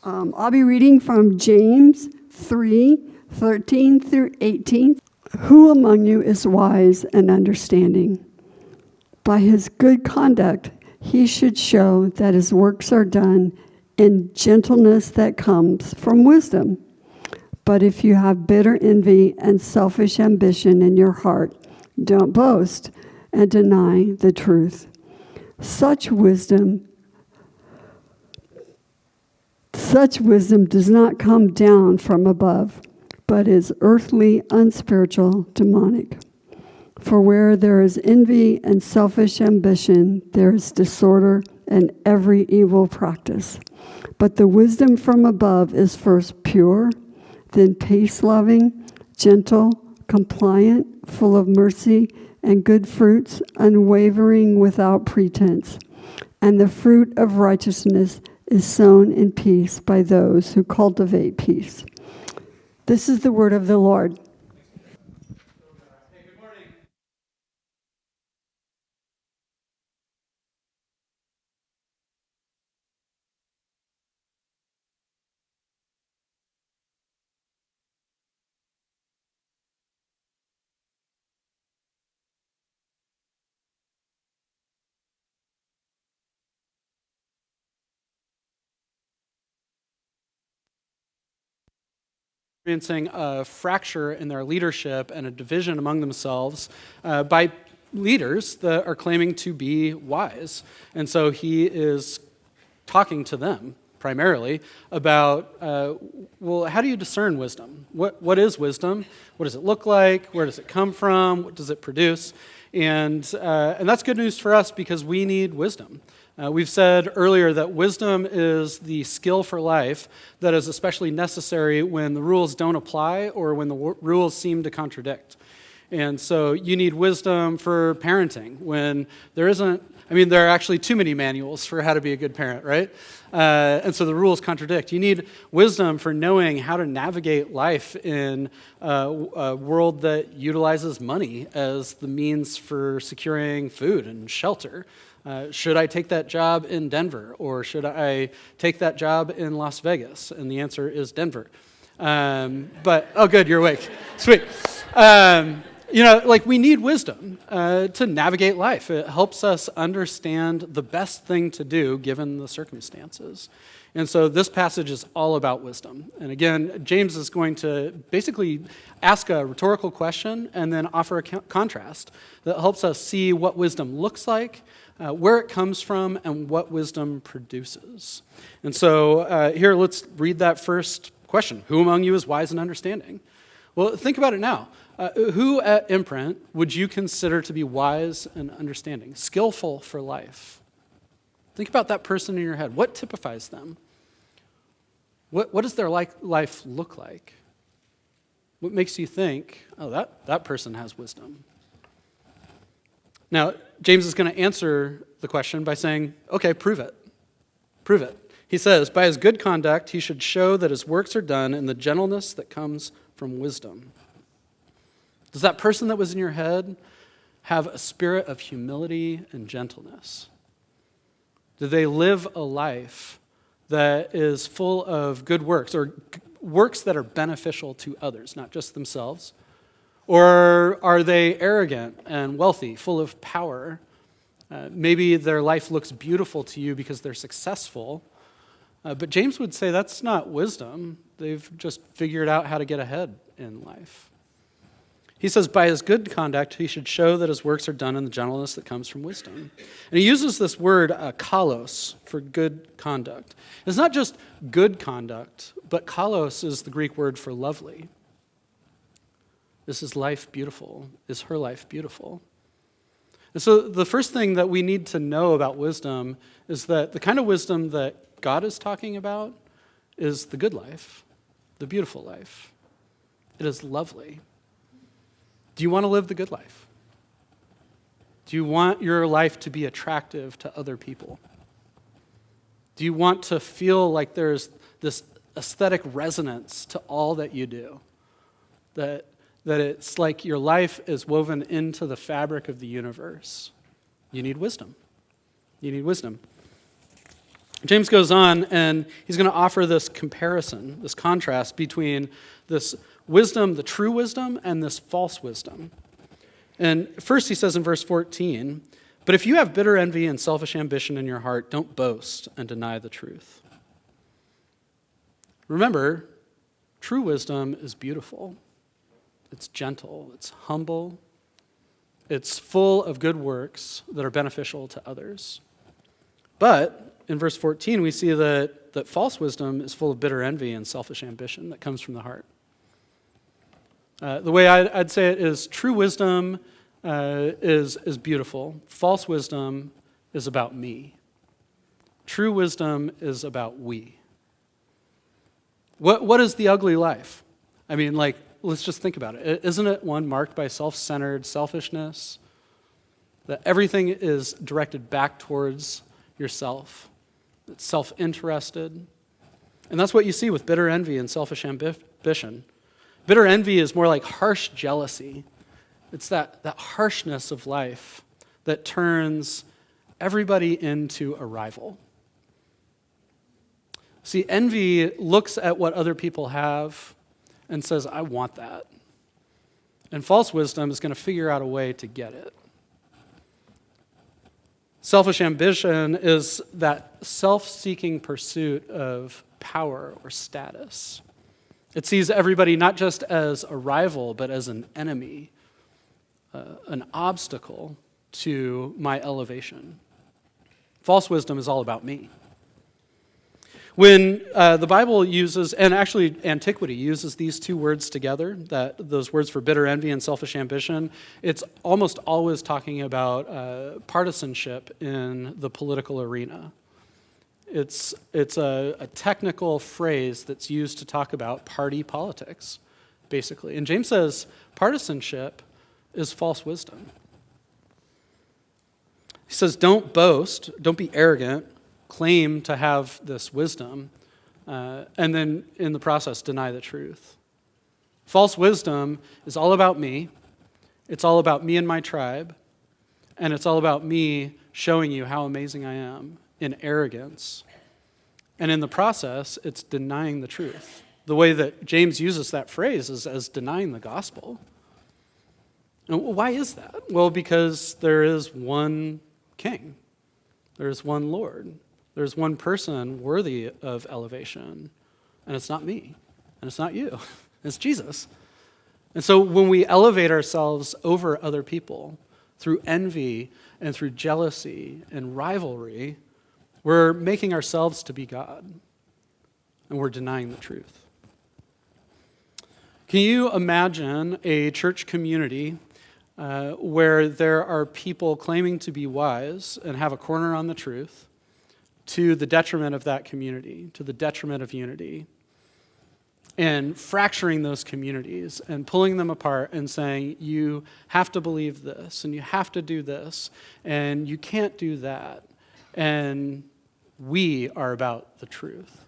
I'll be reading from James 3:13 through 18. Who among you is wise and understanding? By his good conduct, he should show that his works are done in gentleness that comes from wisdom. But if you have bitter envy and selfish ambition in your heart, don't boast and deny the truth. Such wisdom does not come down from above, but is earthly, unspiritual, demonic. For where there is envy and selfish ambition, there is disorder and every evil practice. But the wisdom from above is first pure, then peace-loving, gentle, compliant, full of mercy and good fruits, unwavering without pretense. And the fruit of righteousness is sown in peace by those who cultivate peace. This is the word of the Lord. Hey, good morning. Experiencing a fracture in their leadership and a division among themselves by leaders that are claiming to be wise. And so he is talking to them primarily about, well, how do you discern wisdom? What is wisdom? What does it look like? Where does it come from? What does it produce? And that's good news for us because we need wisdom. We've said earlier that wisdom is the skill for life that is especially necessary when the rules don't apply or when the rules seem to contradict. And so you need wisdom for parenting when there are actually too many manuals for how to be a good parent, right? And so the rules contradict. You need wisdom for knowing how to navigate life in a world that utilizes money as the means for securing food and shelter. Should I take that job in Denver or should I take that job in Las Vegas? And the answer is Denver. Oh, good, you're awake. Sweet. We need wisdom to navigate life. It helps us understand the best thing to do given the circumstances. And so this passage is all about wisdom. And again, James is going to basically ask a rhetorical question and then offer a contrast that helps us see what wisdom looks like, where it comes from, and what wisdom produces. And so here, let's read that first question. Who among you is wise and understanding? Well, think about it now. Who at Imprint would you consider to be wise and understanding, skillful for life? Think about that person in your head. What typifies them? What does their life look like? What makes you think, oh, that person has wisdom? Now, James is going to answer the question by saying, okay, prove it. Prove it. He says, by his good conduct, he should show that his works are done in the gentleness that comes from wisdom. Does that person that was in your head have a spirit of humility and gentleness? Do they live a life that is full of good works, or works that are beneficial to others, not just themselves? Or are they arrogant and wealthy, full of power? Maybe their life looks beautiful to you because they're successful, but James would say that's not wisdom. They've just figured out how to get ahead in life. He says, by his good conduct, he should show that his works are done in the gentleness that comes from wisdom. And he uses this word, kalos, for good conduct. It's not just good conduct, but kalos is the Greek word for lovely. Is his life beautiful? Is her life beautiful? And so the first thing that we need to know about wisdom is that the kind of wisdom that God is talking about is the good life, the beautiful life. It is lovely. Do you want to live the good life? Do you want your life to be attractive to other people? Do you want to feel like there's this aesthetic resonance to all that you do? That it's like your life is woven into the fabric of the universe? You need wisdom. You need wisdom. James goes on, and he's going to offer this comparison, this contrast between this wisdom, the true wisdom, and this false wisdom. And first he says in verse 14, "But if you have bitter envy and selfish ambition in your heart, don't boast and deny the truth." Remember, true wisdom is beautiful. It's gentle. It's humble. It's full of good works that are beneficial to others. But in verse 14, we see that false wisdom is full of bitter envy and selfish ambition that comes from the heart. The way I'd say it is true wisdom is beautiful. False wisdom is about me. True wisdom is about we. What is the ugly life? I mean, let's just think about it. Isn't it one marked by self-centered selfishness? That everything is directed back towards yourself. It's self-interested. And that's what you see with bitter envy and selfish ambition. Bitter envy is more like harsh jealousy. It's that harshness of life that turns everybody into a rival. See, envy looks at what other people have and says, I want that. And false wisdom is going to figure out a way to get it. Selfish ambition is that self-seeking pursuit of power or status. It sees everybody not just as a rival, but as an enemy, an obstacle to my elevation. False wisdom is all about me. When the Bible uses, and actually antiquity uses these two words together, those words for bitter envy and selfish ambition, it's almost always talking about partisanship in the political arena. It's a technical phrase that's used to talk about party politics, basically. And James says partisanship is false wisdom. He says, don't boast, don't be arrogant, claim to have this wisdom, and then in the process deny the truth. False wisdom is all about me. It's all about me and my tribe, and it's all about me showing you how amazing I am in arrogance. And in the process, it's denying the truth. The way that James uses that phrase is as denying the gospel. And why is that? Well, because there is one king. There's one Lord. There's one person worthy of elevation, and it's not me, and it's not you. It's Jesus. And so when we elevate ourselves over other people through envy and through jealousy and rivalry, we're making ourselves to be God, and we're denying the truth. Can you imagine a church community where there are people claiming to be wise and have a corner on the truth, to the detriment of that community, to the detriment of unity, and fracturing those communities and pulling them apart and saying, you have to believe this, and you have to do this, and you can't do that, and we are about the truth.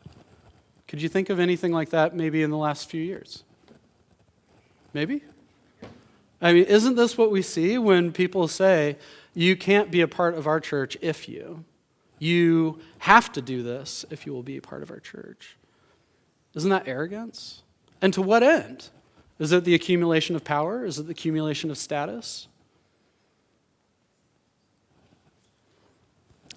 Could you think of anything like that maybe in the last few years? Maybe? I mean, isn't this what we see when people say, you can't be a part of our church if you have to do this if you will be a part of our church? Isn't that arrogance? And to what end? Is it the accumulation of power? Is it the accumulation of status?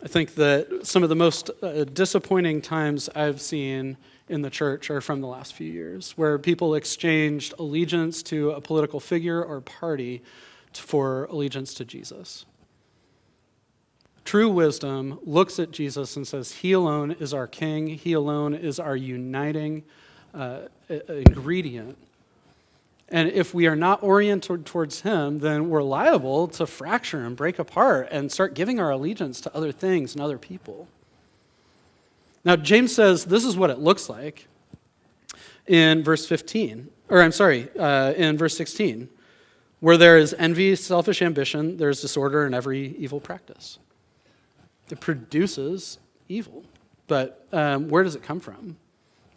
I think that some of the most disappointing times I've seen in the church are from the last few years, where people exchanged allegiance to a political figure or party for allegiance to Jesus. True wisdom looks at Jesus and says, he alone is our king. He alone is our uniting ingredient. And if we are not oriented towards him, then we're liable to fracture and break apart and start giving our allegiance to other things and other people. Now, James says this is what it looks like in verse 16, in verse 16, where there is envy, selfish ambition, there's disorder in every evil practice. It produces evil. But where does it come from?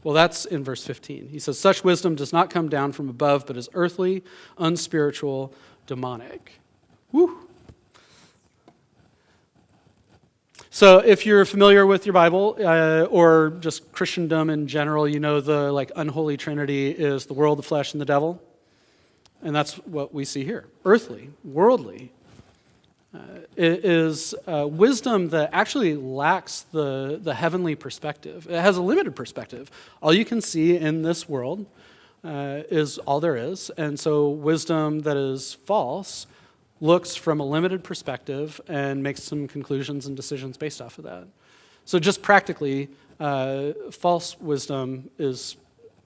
Well, that's in verse 15. He says, such wisdom does not come down from above, but is earthly, unspiritual, demonic. Woo! So if you're familiar with your Bible or just Christendom in general, you know the unholy trinity is the world, the flesh, and the devil. And that's what we see here. Earthly, worldly. It is wisdom that actually lacks the heavenly perspective. It has a limited perspective. All you can see in this world is all there is. And so wisdom that is false looks from a limited perspective and makes some conclusions and decisions based off of that. So just practically, false wisdom is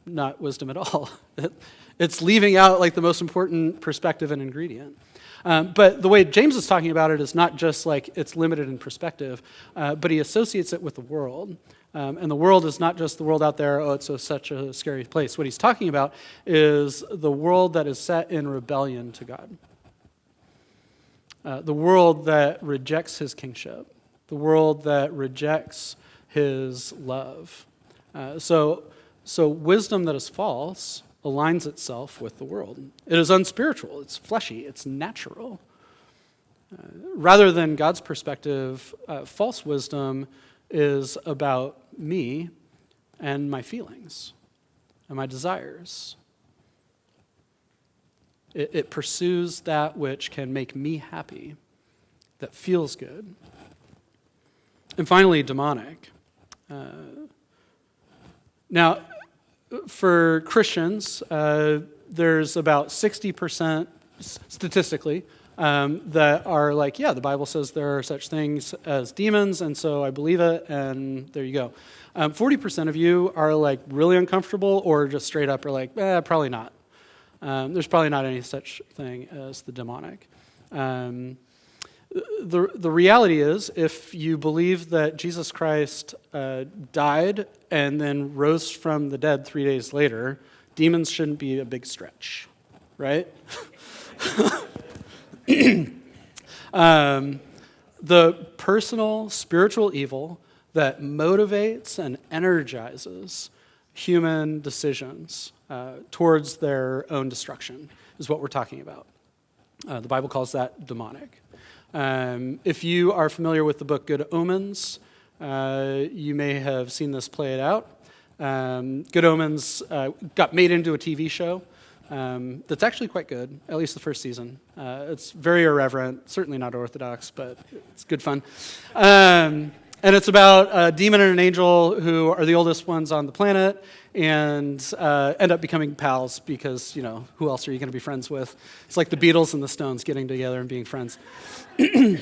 not wisdom at all. It's leaving out the most important perspective and ingredient. But the way James is talking about it is not just it's limited in perspective, but he associates it with the world. And the world is not just the world out there, it's such a scary place. What he's talking about is the world that is set in rebellion to God. The world that rejects his kingship, the world that rejects his love. So wisdom that is false aligns itself with the world. It is unspiritual, it's fleshy, it's natural. Rather than God's perspective, false wisdom is about me and my feelings and my desires. It pursues that which can make me happy, that feels good. And finally, demonic. Now, for Christians, there's about 60% statistically that are the Bible says there are such things as demons, and so I believe it, and there you go. 40% of you are really uncomfortable or just straight up are probably not. There's probably not any such thing as the demonic. The reality is, if you believe that Jesus Christ died and then rose from the dead 3 days later, demons shouldn't be a big stretch, right? The personal spiritual evil that motivates and energizes human decisions towards their own destruction is what we're talking about. The Bible calls that demonic. If you are familiar with the book Good Omens, you may have seen this play it out. Good Omens got made into a TV show that's actually quite good, at least the first season. It's very irreverent, certainly not orthodox, but it's good fun. And it's about a demon and an angel who are the oldest ones on the planet and end up becoming pals because, who else are you going to be friends with? It's like the Beatles and the Stones getting together and being friends. The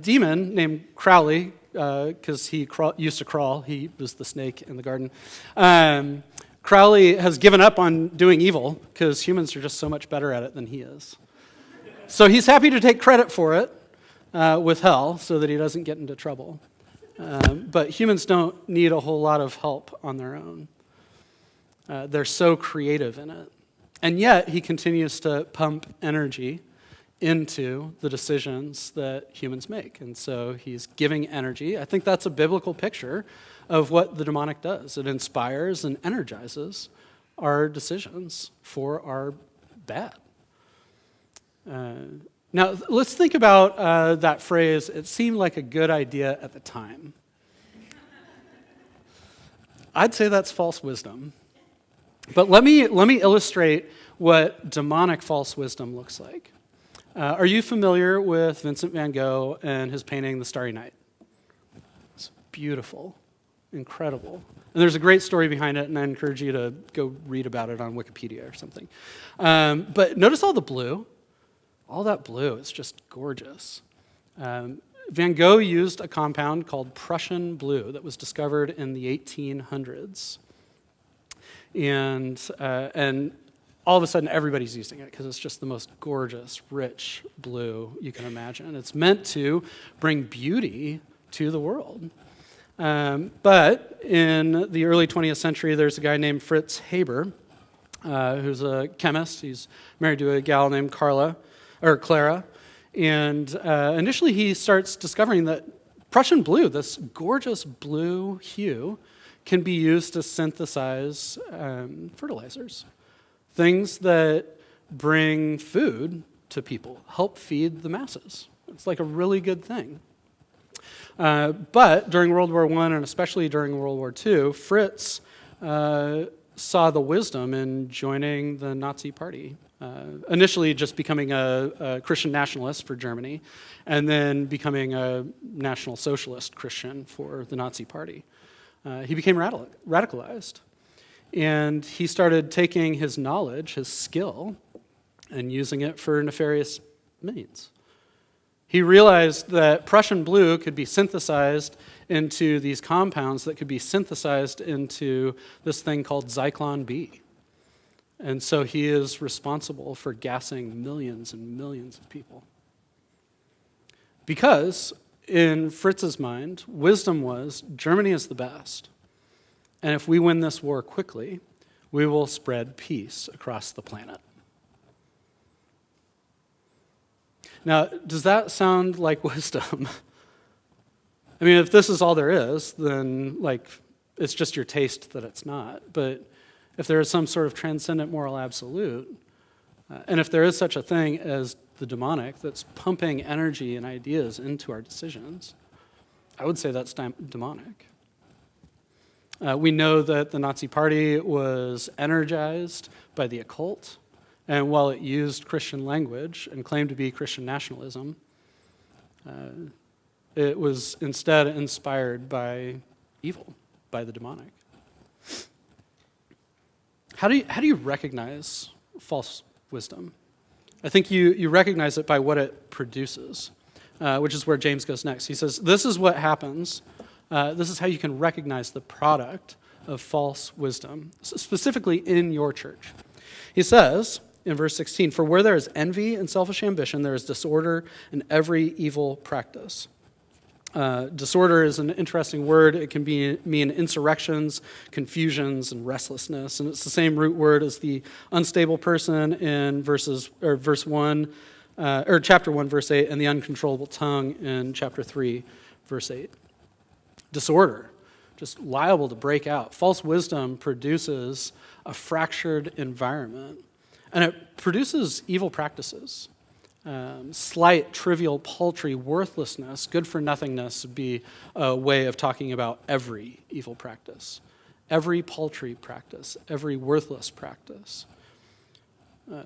demon named Crowley, because he used to crawl, he was the snake in the garden, Crowley has given up on doing evil because humans are just so much better at it than he is. So he's happy to take credit for it with hell so that he doesn't get into trouble. But humans don't need a whole lot of help on their own. They're so creative in it. And yet he continues to pump energy into the decisions that humans make. And so he's giving energy. I think that's a biblical picture of what the demonic does. It inspires and energizes our decisions for our bad. Now, let's think about that phrase, it seemed like a good idea at the time. I'd say that's false wisdom. But let me illustrate what demonic false wisdom looks like. Are you familiar with Vincent van Gogh and his painting, The Starry Night? It's beautiful, incredible. And there's a great story behind it, and I encourage you to go read about it on Wikipedia or something. But notice all the blue. All that blue is just gorgeous. Van Gogh used a compound called Prussian blue that was discovered in the 1800s. And all of a sudden, everybody's using it because it's just the most gorgeous, rich blue you can imagine. It's meant to bring beauty to the world. But in the early 20th century, there's a guy named Fritz Haber, who's a chemist. He's married to a gal named Clara. And initially, he starts discovering that Prussian blue, this gorgeous blue hue, can be used to synthesize fertilizers. Things that bring food to people, help feed the masses. It's like a really good thing. But during World War I, and especially during World War II, Fritz saw the wisdom in joining the Nazi Party. Initially just becoming a Christian nationalist for Germany, and then becoming a National Socialist Christian for the Nazi Party. He became radicalized. And he started taking his knowledge, his skill, and using it for nefarious means. He realized that Prussian blue could be synthesized into these compounds that could be synthesized into this thing called Zyklon B. And so he is responsible for gassing millions and millions of people. Because in Fritz's mind, wisdom was, Germany is the best. And if we win this war quickly, we will spread peace across the planet. Now, does that sound like wisdom? I mean, if this is all there is, then it's just your taste that it's not. But if there is some sort of transcendent moral absolute, and if there is such a thing as the demonic that's pumping energy and ideas into our decisions, I would say that's demonic. We know that the Nazi Party was energized by the occult, and while it used Christian language and claimed to be Christian nationalism, it was instead inspired by evil, by the demonic. How do you recognize false wisdom? I think you recognize it by what it produces, which is where James goes next. He says, this is what happens. This is how you can recognize the product of false wisdom, specifically in your church. He says in verse 16, for where there is envy and selfish ambition, there is disorder and every evil practice. Disorder is an interesting word. It can mean insurrections, confusions, and restlessness. And it's the same root word as the unstable person in chapter 1, verse 8, and the uncontrollable tongue in chapter 3, verse 8. Disorder, just liable to break out. False wisdom produces a fractured environment, and it produces evil practices. Slight, trivial, paltry, worthlessness, good-for-nothingness would be a way of talking about every evil practice, every paltry practice, every worthless practice.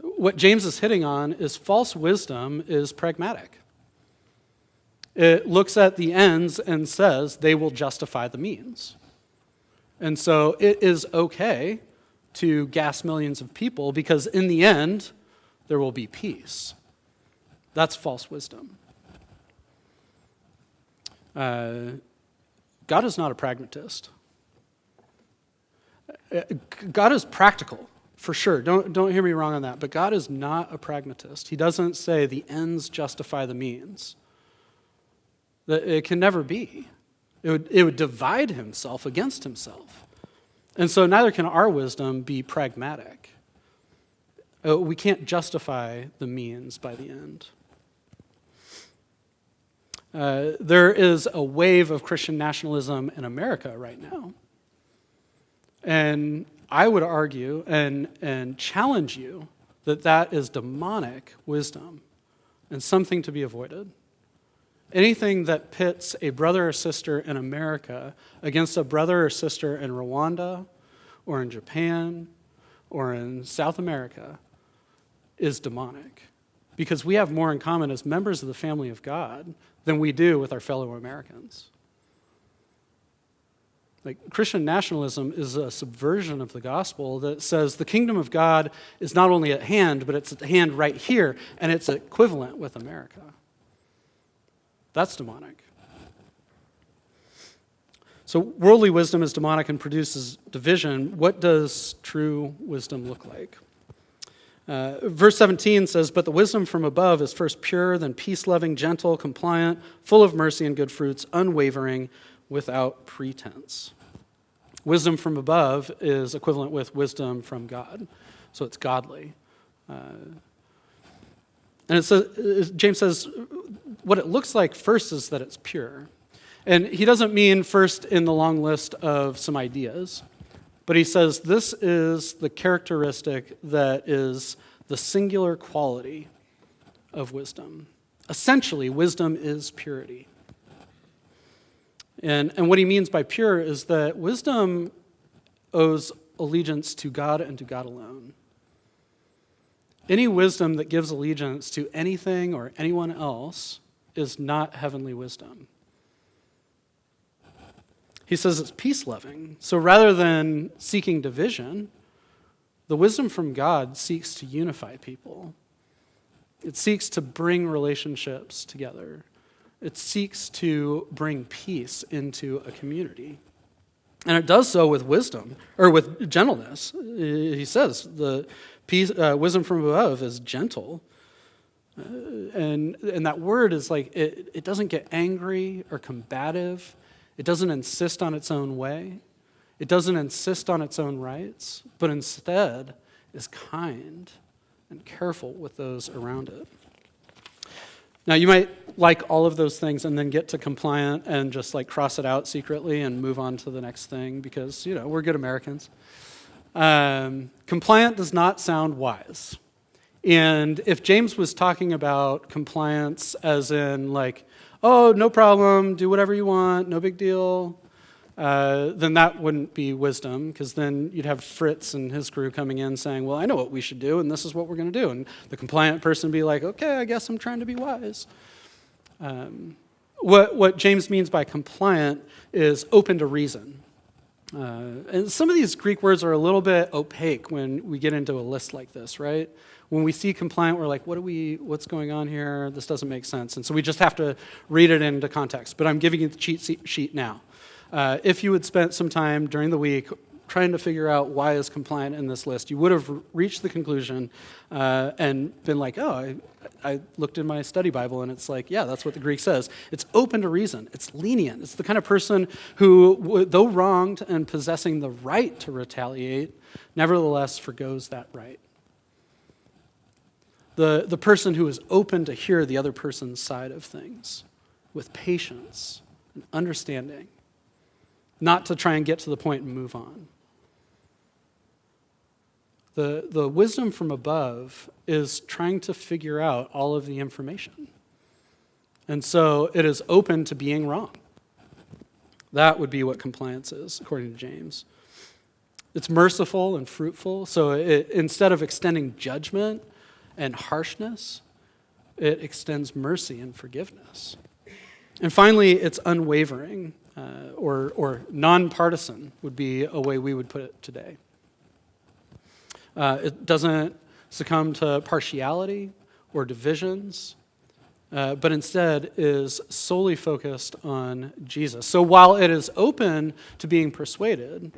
What James is hitting on is false wisdom is pragmatic. It looks at the ends and says they will justify the means. And so it is okay to gas millions of people because in the end, there will be peace. That's false wisdom. God is not a pragmatist. God is practical, for sure. Don't hear me wrong on that. But God is not a pragmatist. He doesn't say the ends justify the means. It can never be. It would divide himself against himself. And so neither can our wisdom be pragmatic. We can't justify the means by the end. There is a wave of Christian nationalism in America right now. And I would argue and challenge you that is demonic wisdom and something to be avoided. Anything that pits a brother or sister in America against a brother or sister in Rwanda or in Japan or in South America is demonic. Because we have more in common as members of the family of God than we do with our fellow Americans. Christian nationalism is a subversion of the gospel that says the kingdom of God is not only at hand, but it's at hand right here, and it's equivalent with America. That's demonic. So worldly wisdom is demonic and produces division. What does true wisdom look like? Verse 17 says, but the wisdom from above is first pure, then peace-loving, gentle, compliant, full of mercy and good fruits, unwavering, without pretense. Wisdom from above is equivalent with wisdom from God. So it's godly. And it says, James says, what it looks like first is that it's pure. And he doesn't mean first in the long list of some ideas, but he says this is the characteristic that is the singular quality of wisdom. Essentially, wisdom is purity. And what he means by pure is that wisdom owes allegiance to God and to God alone. Any wisdom that gives allegiance to anything or anyone else is not heavenly wisdom. He says it's peace-loving. So rather than seeking division, the wisdom from God seeks to unify people. It seeks to bring relationships together. It seeks to bring peace into a community. And it does so with wisdom, or with gentleness. He says the wisdom from above is gentle. And that word is like, it doesn't get angry or combative. It doesn't insist on its own way. It doesn't insist on its own rights, but instead is kind and careful with those around it. Now, you might like all of those things and then get to compliant and just like cross it out secretly and move on to the next thing because, we're good Americans. Compliant does not sound wise. And if James was talking about compliance as in like, oh, no problem, do whatever you want, no big deal, then that wouldn't be wisdom, because then you'd have Fritz and his crew coming in saying, well, I know what we should do, and this is what we're going to do. And the compliant person would be like, okay, I guess I'm trying to be wise. What James means by compliant is open to reason. And some of these Greek words are a little bit opaque when we get into a list like this, right? When we see compliant, we're like, what's going on here? This doesn't make sense. And so we just have to read it into context. But I'm giving you the cheat sheet now. If you had spent some time during the week trying to figure out why is compliant in this list, you would have reached the conclusion and been like, oh, I looked in my study Bible and it's like, yeah, that's what the Greek says. It's open to reason. It's lenient. It's the kind of person who, though wronged and possessing the right to retaliate, nevertheless forgoes that right. The person who is open to hear the other person's side of things with patience and understanding, not to try and get to the point and move on. The wisdom from above is trying to figure out all of the information. And so it is open to being wrong. That would be what compliance is, according to James. It's merciful and fruitful. So instead of extending judgment and harshness, it extends mercy and forgiveness. And finally, it's unwavering, or nonpartisan would be a way we would put it today. It doesn't succumb to partiality or divisions, but instead is solely focused on Jesus. So while it is open to being persuaded,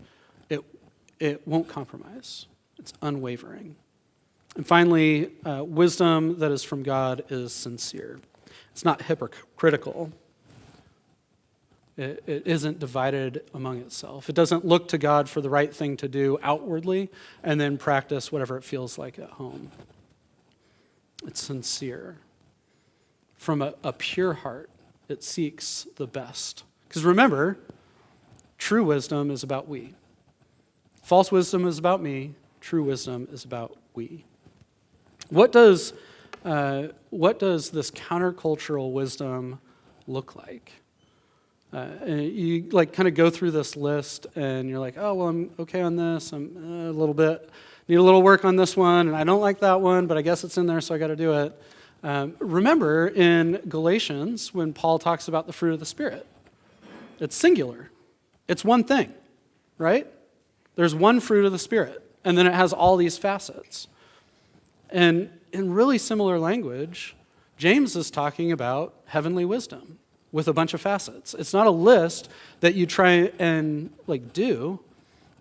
it won't compromise. It's unwavering. And finally, wisdom that is from God is sincere. It's not hypocritical. It isn't divided among itself. It doesn't look to God for the right thing to do outwardly and then practice whatever it feels like at home. It's sincere. From a pure heart, it seeks the best. Because remember, true wisdom is about we. False wisdom is about me. True wisdom is about we. What does this countercultural wisdom look like? And you kind of go through this list and you're like, oh, well, I'm okay on this. I'm a little bit, need a little work on this one, and I don't like that one, but I guess it's in there, so I got to do it. Remember in Galatians when Paul talks about the fruit of the Spirit, it's singular. It's one thing, right? There's one fruit of the Spirit, and then it has all these facets. And in really similar language, James is talking about heavenly wisdom with a bunch of facets. It's not a list that you try and do.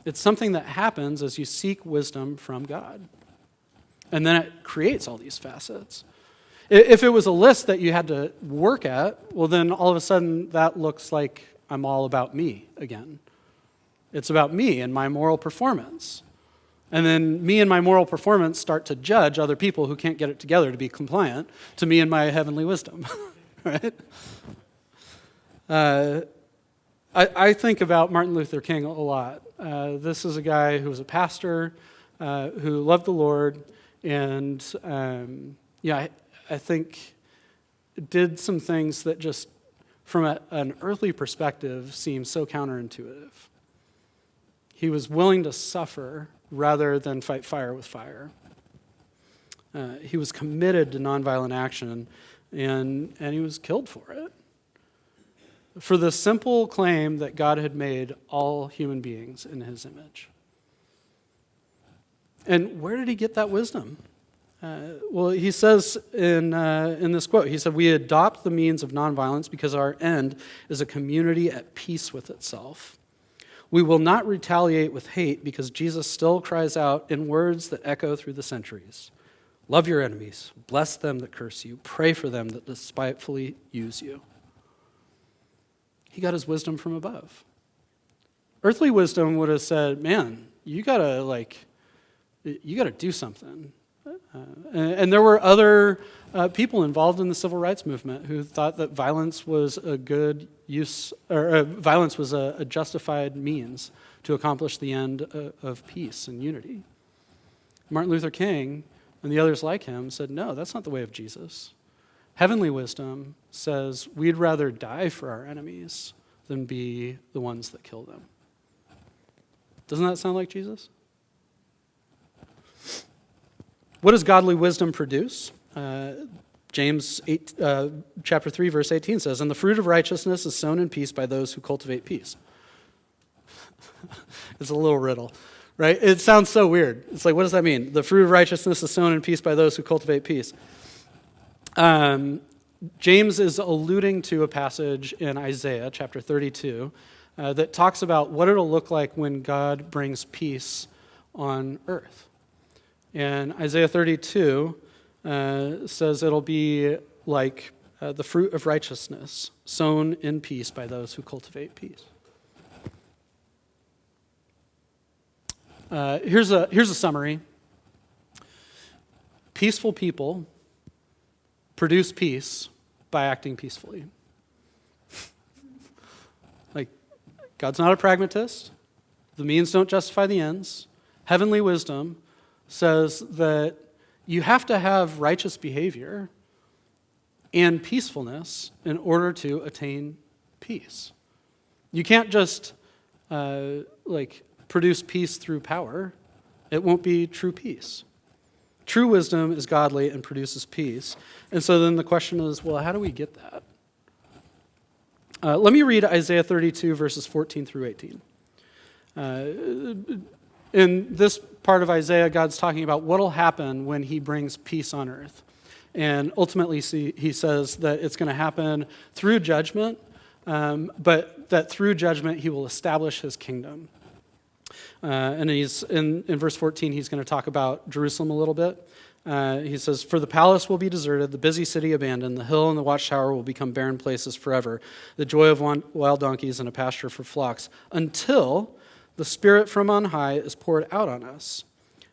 It's something that happens as you seek wisdom from God. And then it creates all these facets. If it was a list that you had to work at, well, then all of a sudden that looks like I'm all about me again. It's about me and my moral performance. And then me and my moral performance start to judge other people who can't get it together to be compliant to me and my heavenly wisdom, right? I think about Martin Luther King a lot. This is a guy who was a pastor, who loved the Lord, and I think did some things that just, from an earthly perspective, seem so counterintuitive. He was willing to suffer rather than fight fire with fire. He was committed to nonviolent action, and he was killed for it. For the simple claim that God had made all human beings in his image. And where did he get that wisdom? Well, he says in this quote, he said, "We adopt the means of nonviolence because our end is a community at peace with itself. We will not retaliate with hate because Jesus still cries out in words that echo through the centuries. Love your enemies, bless them that curse you, pray for them that despitefully use you." He got his wisdom from above. Earthly wisdom would have said, man, you gotta do something. And there were other people involved in the civil rights movement who thought that violence was a good use, or violence was a justified means to accomplish the end of peace and unity. Martin Luther King and the others like him said, no, that's not the way of Jesus. Heavenly wisdom says we'd rather die for our enemies than be the ones that kill them. Doesn't that sound like Jesus? What does godly wisdom produce? James 8, chapter 3, verse 18 says, "And the fruit of righteousness is sown in peace by those who cultivate peace." It's a little riddle, right? It sounds so weird. It's like, what does that mean? The fruit of righteousness is sown in peace by those who cultivate peace. James is alluding to a passage in Isaiah chapter 32 that talks about what it'll look like when God brings peace on earth. And Isaiah 32 says it'll be like the fruit of righteousness sown in peace by those who cultivate peace. Here's a summary. Peaceful people produce peace by acting peacefully. Like, God's not a pragmatist. The means don't justify the ends. Heavenly wisdom says that you have to have righteous behavior and peacefulness in order to attain peace. You can't just produce peace through power. It won't be true peace. True wisdom is godly and produces peace. And so then the question is, well, how do we get that? Let me read Isaiah 32, verses 14 through 18. In this part of Isaiah, God's talking about what will happen when he brings peace on earth. And ultimately, he says that it's going to happen through judgment, but that through judgment, he will establish his kingdom. And he's in verse 14, he's going to talk about Jerusalem a little bit. He says, "For the palace will be deserted, the busy city abandoned, the hill and the watchtower will become barren places forever, the joy of wild donkeys and a pasture for flocks, until the Spirit from on high is poured out on us.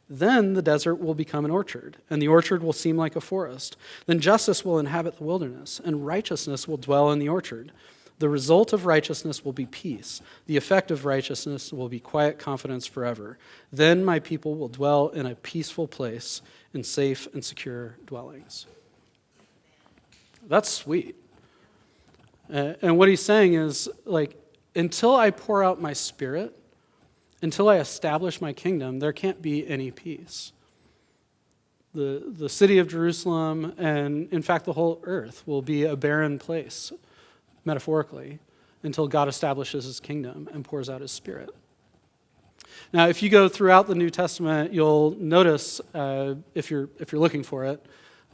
Then the desert will become an orchard, and the orchard will seem like a forest. Then justice will inhabit the wilderness, and righteousness will dwell in the orchard. The result of righteousness will be peace. The effect of righteousness will be quiet confidence forever. Then my people will dwell in a peaceful place in safe and secure dwellings." That's sweet. And what he's saying is, like, until I pour out my Spirit, until I establish my kingdom, there can't be any peace. The city of Jerusalem, and in fact the whole earth, will be a barren place, metaphorically, until God establishes his kingdom and pours out his Spirit. Now, if you go throughout the New Testament, you'll notice, if you're looking for it,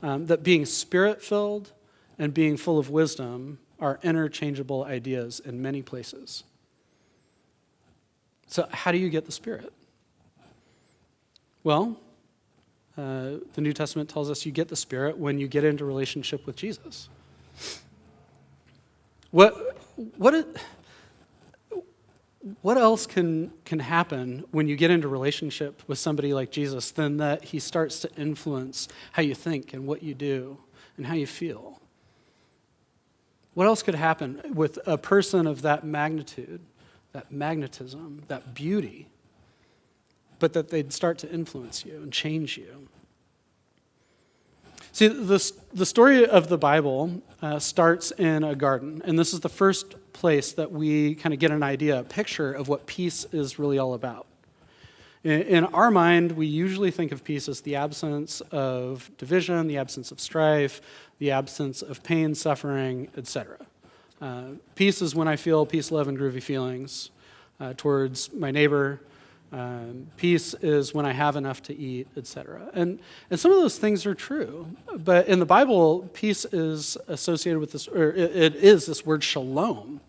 that being Spirit-filled and being full of wisdom are interchangeable ideas in many places. So how do you get the Spirit? Well, the New Testament tells us you get the Spirit when you get into relationship with Jesus. What else can happen when you get into relationship with somebody like Jesus than that he starts to influence how you think and what you do and how you feel? What else could happen with a person of that magnitude, that magnetism, that beauty, but that they'd start to influence you and change you? See, the story of the Bible starts in a garden, and this is the first place that we kind of get an idea, a picture of what peace is really all about. In our mind, we usually think of peace as the absence of division, the absence of strife, the absence of pain, suffering, etc. Peace is when I feel peace, love, and groovy feelings towards my neighbor. Peace is when I have enough to eat, etc. And some of those things are true, but in the Bible, peace is associated with this, or it is this word shalom.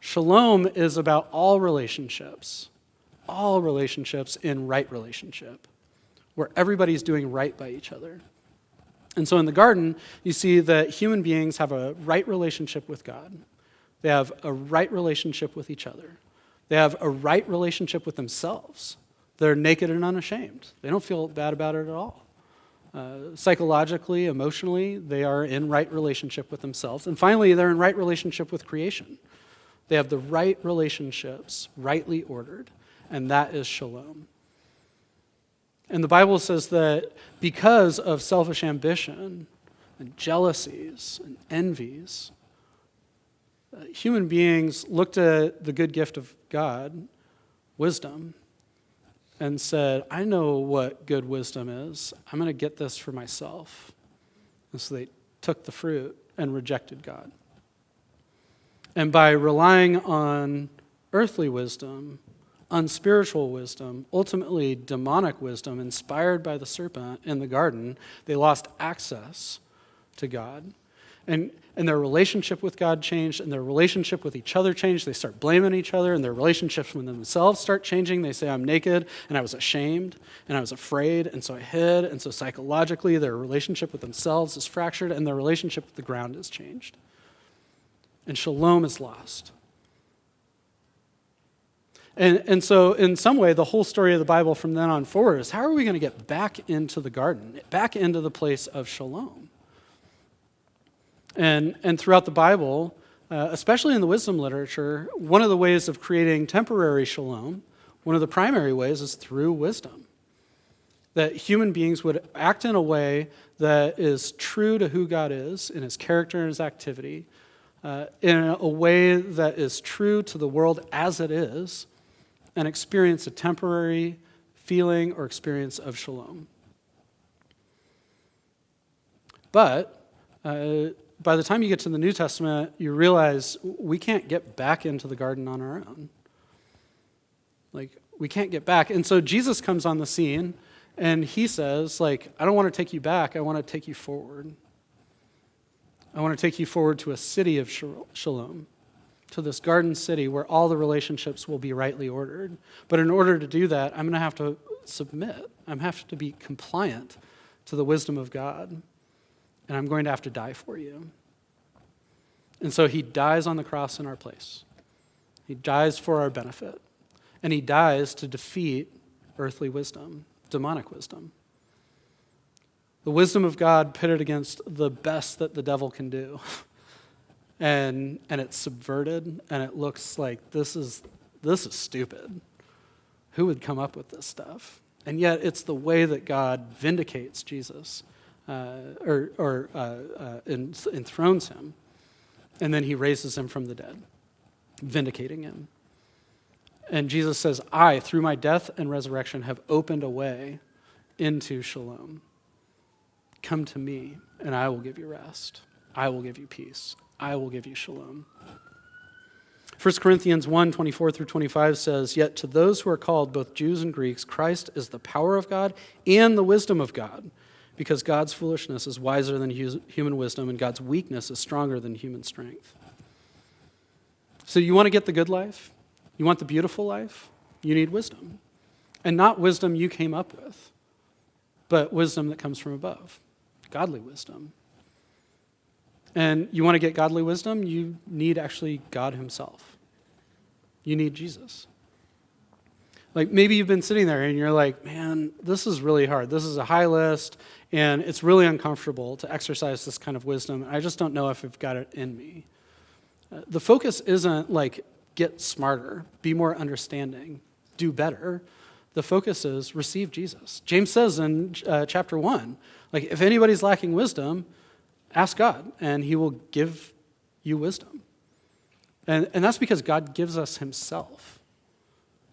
Shalom is about all relationships in right relationship, where everybody's doing right by each other. And so in the garden, you see that human beings have a right relationship with God. They have a right relationship with each other. They have a right relationship with themselves. They're naked and unashamed. They don't feel bad about it at all. Psychologically, emotionally, they are in right relationship with themselves. And finally, they're in right relationship with creation. They have the right relationships, rightly ordered. And that is shalom. And the Bible says that because of selfish ambition and jealousies and envies, human beings looked at the good gift of God, wisdom, and said, I know what good wisdom is. I'm going to get this for myself. And so they took the fruit and rejected God. And by relying on earthly wisdom, unspiritual wisdom, ultimately demonic wisdom, inspired by the serpent in the garden, they lost access to God. And their relationship with God changed, and their relationship with each other changed. They start blaming each other, and their relationships with themselves start changing. They say, I'm naked, and I was ashamed, and I was afraid, and so I hid. And so psychologically, their relationship with themselves is fractured, and their relationship with the ground is changed. And shalom is lost. And so in some way, the whole story of the Bible from then on forward is how are we going to get back into the garden, back into the place of shalom? And throughout the Bible, especially in the wisdom literature, one of the ways of creating temporary shalom, one of the primary ways is through wisdom. That human beings would act in a way that is true to who God is, in his character and his activity, in a way that is true to the world as it is, and experience a temporary feeling or experience of shalom. But by the time you get to the New Testament, you realize we can't get back into the garden on our own. Like, we can't get back. And so Jesus comes on the scene, and he says, I don't want to take you back, I want to take you forward. I want to take you forward to a city of shalom, to this garden city where all the relationships will be rightly ordered. But in order to do that, I'm going to have to submit. I'm going to have to be compliant to the wisdom of God. And I'm going to have to die for you. And so he dies on the cross in our place. He dies for our benefit. And he dies to defeat earthly wisdom, demonic wisdom. The wisdom of God pitted against the best that the devil can do. And it's subverted, and it looks like this is stupid. Who would come up with this stuff? And yet it's the way that God vindicates Jesus, or enthrones him, and then he raises him from the dead, vindicating him. And Jesus says, I, through my death and resurrection, have opened a way into shalom. Come to me, and I will give you rest. I will give you peace. I will give you shalom. 1 Corinthians 1:24-25 says, Yet to those who are called, both Jews and Greeks, Christ is the power of God and the wisdom of God, because God's foolishness is wiser than human wisdom, and God's weakness is stronger than human strength. So you want to get the good life? You want the beautiful life? You need wisdom. And not wisdom you came up with, but wisdom that comes from above, godly wisdom. And you want to get godly wisdom, you need actually God himself. You need Jesus. Like maybe you've been sitting there and you're like, man, this is really hard. This is a high list, and it's really uncomfortable to exercise this kind of wisdom. I just don't know if I've got it in me. The focus isn't like get smarter, be more understanding, do better. The focus is receive Jesus. James says in chapter 1, like, if anybody's lacking wisdom, ask God, and he will give you wisdom. And that's because God gives us himself.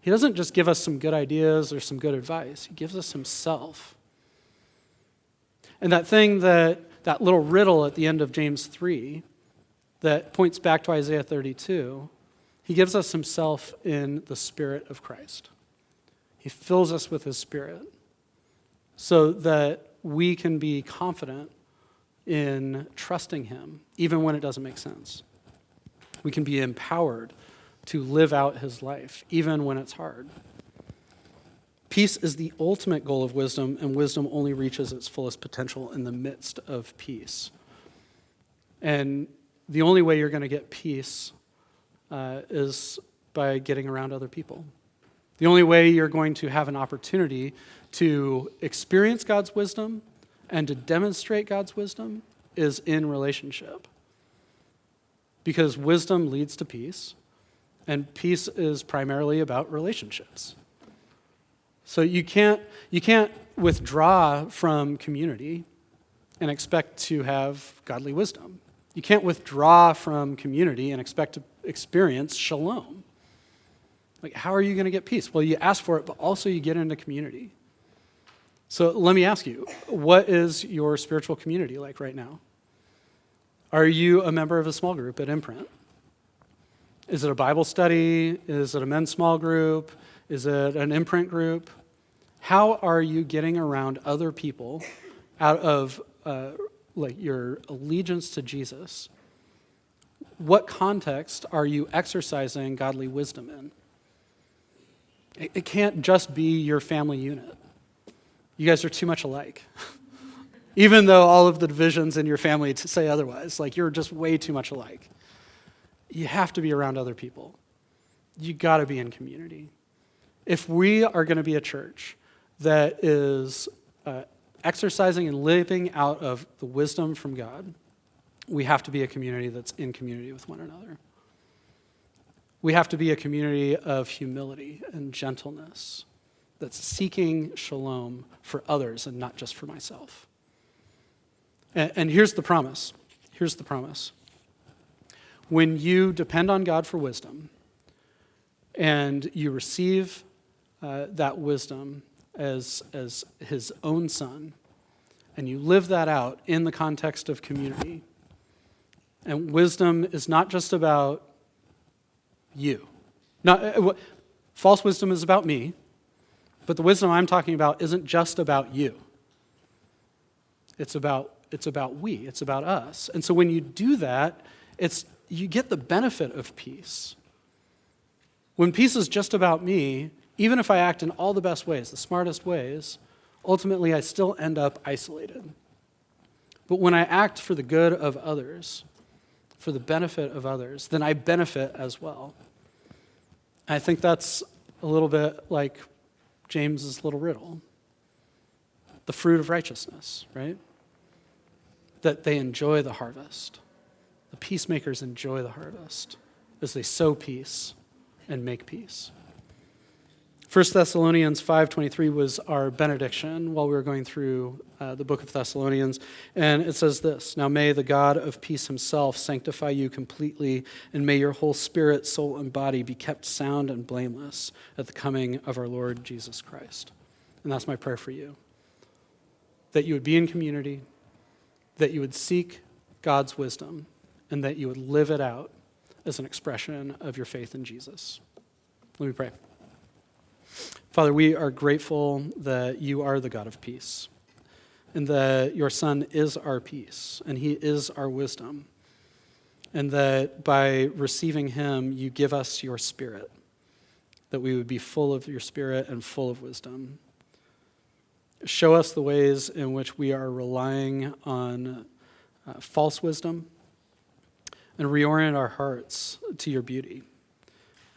He doesn't just give us some good ideas or some good advice. He gives us himself. And that thing that little riddle at the end of James 3 that points back to Isaiah 32, he gives us himself in the Spirit of Christ. He fills us with his Spirit so that we can be confident in trusting him, even when it doesn't make sense. We can be empowered to live out his life, even when it's hard. Peace is the ultimate goal of wisdom, and wisdom only reaches its fullest potential in the midst of peace. And the only way you're going to get peace is by getting around other people. The only way you're going to have an opportunity to experience God's wisdom and to demonstrate God's wisdom is in relationship. Because wisdom leads to peace, and peace is primarily about relationships. So you can't withdraw from community and expect to have godly wisdom. You can't withdraw from community and expect to experience shalom. Like, how are you going to get peace? Well, you ask for it, but also you get into community. So let me ask you, what is your spiritual community like right now? Are you a member of a small group at Imprint? Is it a Bible study? Is it a men's small group? Is it an Imprint group? How are you getting around other people out of your allegiance to Jesus? What context are you exercising godly wisdom in? It can't just be your family unit. You guys are too much alike. Even though all of the divisions in your family say otherwise, like, you're just way too much alike. You have to be around other people. You got to be in community. If we are going to be a church that is exercising and living out of the wisdom from God, we have to be a community that's in community with one another. We have to be a community of humility and gentleness that's seeking shalom for others and not just for myself. And here's the promise. Here's the promise. When you depend on God for wisdom and you receive that wisdom as his own son, and you live that out in the context of community, and wisdom is not just about you. False wisdom is about me, but the wisdom I'm talking about isn't just about you. It's about we. It's about us. And so when you do that, you get the benefit of peace. When peace is just about me, even if I act in all the best ways, the smartest ways, ultimately I still end up isolated. But when I act for the good of others, for the benefit of others, then I benefit as well. I think that's a little bit like James's little riddle. The fruit of righteousness, right? That they enjoy the harvest. The peacemakers enjoy the harvest as they sow peace and make peace. 1 Thessalonians 5:23 was our benediction while we were going through the book of Thessalonians. And it says this: "Now may the God of peace himself sanctify you completely, and may your whole spirit, soul, and body be kept sound and blameless at the coming of our Lord Jesus Christ." And that's my prayer for you. That you would be in community, that you would seek God's wisdom, and that you would live it out as an expression of your faith in Jesus. Let me pray. Father, we are grateful that you are the God of peace, and that your Son is our peace, and he is our wisdom, and that by receiving him, you give us your Spirit, that we would be full of your Spirit and full of wisdom. Show us the ways in which we are relying on false wisdom, and reorient our hearts to your beauty,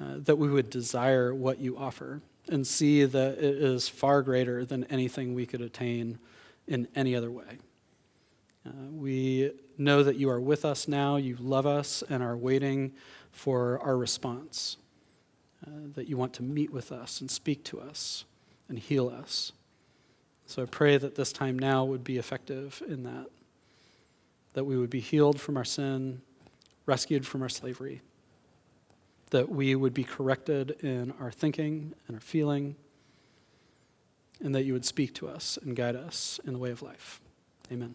that we would desire what you offer and see that it is far greater than anything we could attain in any other way. We know that you are with us now, you love us, and are waiting for our response, that you want to meet with us and speak to us and heal us. So I pray that this time now would be effective in that we would be healed from our sin, rescued from our slavery, that we would be corrected in our thinking and our feeling, and that you would speak to us and guide us in the way of life. Amen.